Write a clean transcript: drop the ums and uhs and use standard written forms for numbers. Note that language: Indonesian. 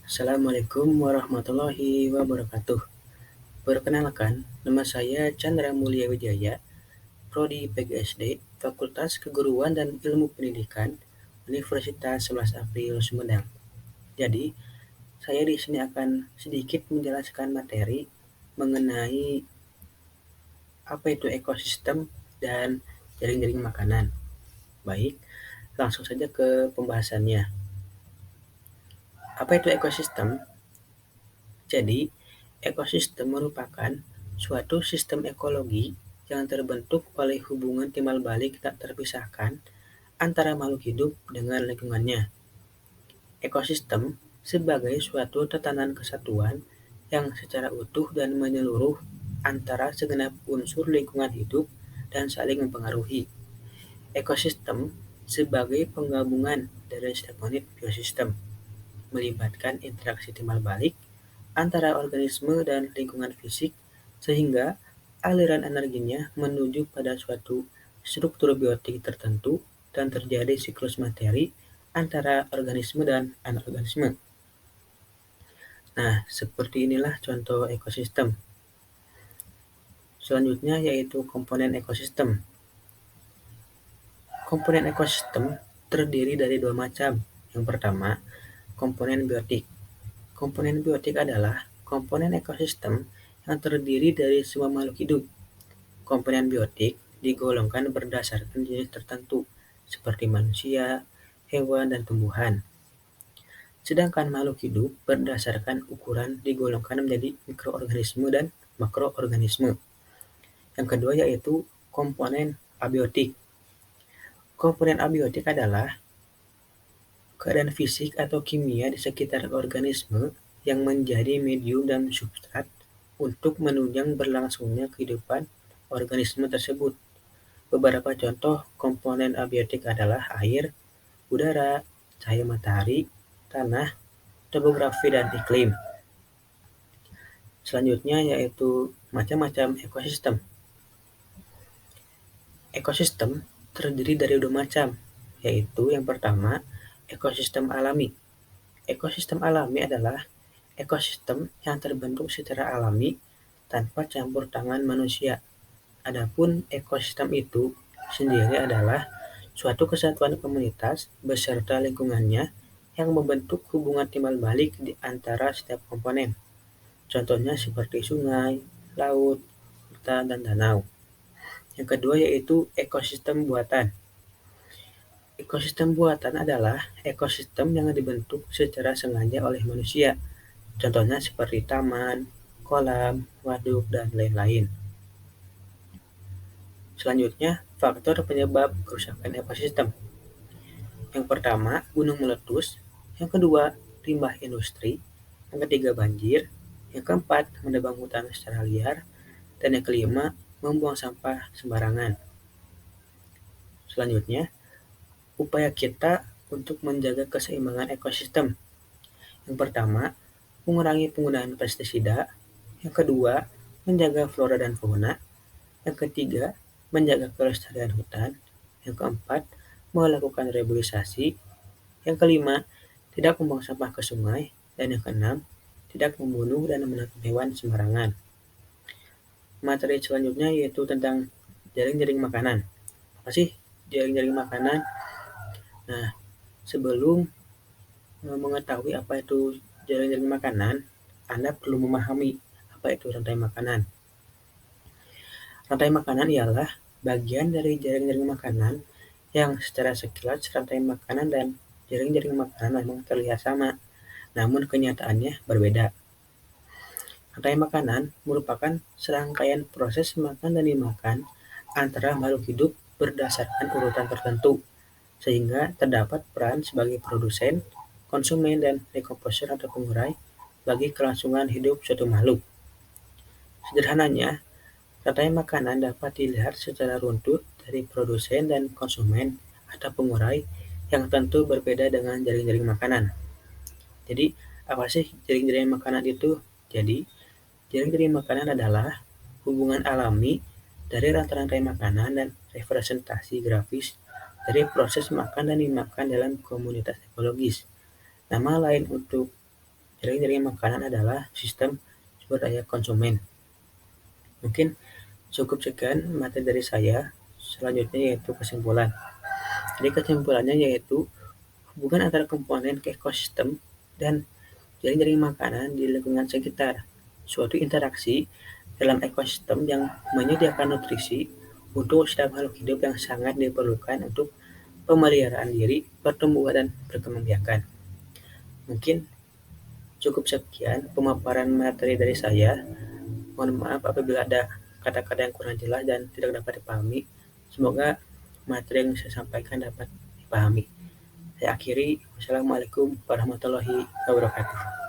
Assalamualaikum warahmatullahi wabarakatuh. Perkenalkan, nama saya Chandra Mulia Wijaya, Prodi PGSD, Fakultas Keguruan dan Ilmu Pendidikan, Universitas 11 April Sumedang. Jadi, saya di sini akan sedikit menjelaskan materi mengenai apa itu ekosistem dan jaring-jaring makanan. Baik, langsung saja ke pembahasannya. Apa itu ekosistem? Jadi, ekosistem merupakan suatu sistem ekologi yang terbentuk oleh hubungan timbal balik tak terpisahkan antara makhluk hidup dengan lingkungannya. Ekosistem sebagai suatu tatanan kesatuan yang secara utuh dan menyeluruh antara segenap unsur lingkungan hidup dan saling mempengaruhi. Ekosistem sebagai penggabungan dari setiap unit biosistem, melibatkan interaksi timbal balik antara organisme dan lingkungan fisik sehingga aliran energinya menuju pada suatu struktur biotik tertentu dan terjadi siklus materi antara organisme dan anorganisme. Nah, seperti inilah contoh ekosistem. Selanjutnya yaitu komponen ekosistem. Komponen ekosistem terdiri dari dua macam. Yang pertama, komponen biotik. Komponen biotik adalah komponen ekosistem yang terdiri dari semua makhluk hidup. Komponen biotik digolongkan berdasarkan jenis tertentu, seperti manusia, hewan, dan tumbuhan. Sedangkan makhluk hidup berdasarkan ukuran digolongkan menjadi mikroorganisme dan makroorganisme. Yang kedua yaitu komponen abiotik. Komponen abiotik adalah keadaan fisik atau kimia di sekitar organisme yang menjadi medium dan substrat untuk menunjang berlangsungnya kehidupan organisme tersebut. Beberapa contoh komponen abiotik adalah air, udara, cahaya matahari, tanah, topografi, dan iklim. Selanjutnya yaitu macam-macam ekosistem. Ekosistem terdiri dari dua macam, yaitu yang pertama, ekosistem alami. Ekosistem alami adalah ekosistem yang terbentuk secara alami tanpa campur tangan manusia. Adapun ekosistem itu sendiri adalah suatu kesatuan komunitas beserta lingkungannya yang membentuk hubungan timbal balik di antara setiap komponen. Contohnya seperti sungai, laut, hutan, dan danau. Yang kedua yaitu ekosistem buatan. Ekosistem buatan adalah ekosistem yang dibentuk secara sengaja oleh manusia. Contohnya seperti taman, kolam, waduk, dan lain-lain. Selanjutnya, faktor penyebab kerusakan ekosistem. Yang pertama, gunung meletus. Yang kedua, limbah industri. Yang ketiga, banjir. Yang keempat, menebang hutan secara liar. Dan yang kelima, membuang sampah sembarangan. Selanjutnya, upaya kita untuk menjaga keseimbangan ekosistem. Yang pertama, mengurangi penggunaan pestisida. Yang kedua, menjaga flora dan fauna. Yang ketiga, menjaga kelestarian hutan. Yang keempat, melakukan reboisasi. Yang kelima, tidak membuang sampah ke sungai. Dan yang keenam, tidak membunuh dan menangkap hewan sembarangan. Materi selanjutnya yaitu tentang jaring-jaring makanan. Apa sih jaring-jaring makanan? Nah, sebelum mengetahui apa itu jaring-jaring makanan, Anda perlu memahami apa itu rantai makanan. Rantai makanan ialah bagian dari jaring-jaring makanan yang secara sekilas rantai makanan dan jaring-jaring makanan memang terlihat sama, namun kenyataannya berbeda. Rantai makanan merupakan serangkaian proses makan dan dimakan antara makhluk hidup berdasarkan urutan tertentu, sehingga terdapat peran sebagai produsen, konsumen, dan dekomposer atau pengurai bagi kelangsungan hidup suatu makhluk. Sederhananya, rantai makanan dapat dilihat secara runtut dari produsen dan konsumen atau pengurai yang tentu berbeda dengan jaring-jaring makanan. Jadi, apa sih jaring-jaring makanan itu? Jadi, jaring-jaring makanan adalah hubungan alami dari rantai-rantai makanan dan representasi grafis dari proses makan dan dimakan dalam komunitas ekologis. Nama lain untuk Jaring-jaring makanan adalah sistem sumber daya konsumen. Mungkin cukup sekian materi dari saya. Selanjutnya yaitu kesimpulan. Jadi kesimpulannya yaitu hubungan antara komponen ke ekosistem dan jaring-jaring makanan di lingkungan sekitar. Suatu interaksi dalam ekosistem yang menyediakan nutrisi untuk setiap makhluk hidup yang sangat diperlukan untuk pemeliharaan diri, pertumbuhan, dan perkembangbiakan. Mungkin cukup sekian pemaparan materi dari saya. Mohon maaf apabila ada kata-kata yang kurang jelas dan tidak dapat dipahami. Semoga materi yang saya sampaikan dapat dipahami. Saya akhiri. Wassalamualaikum warahmatullahi wabarakatuh.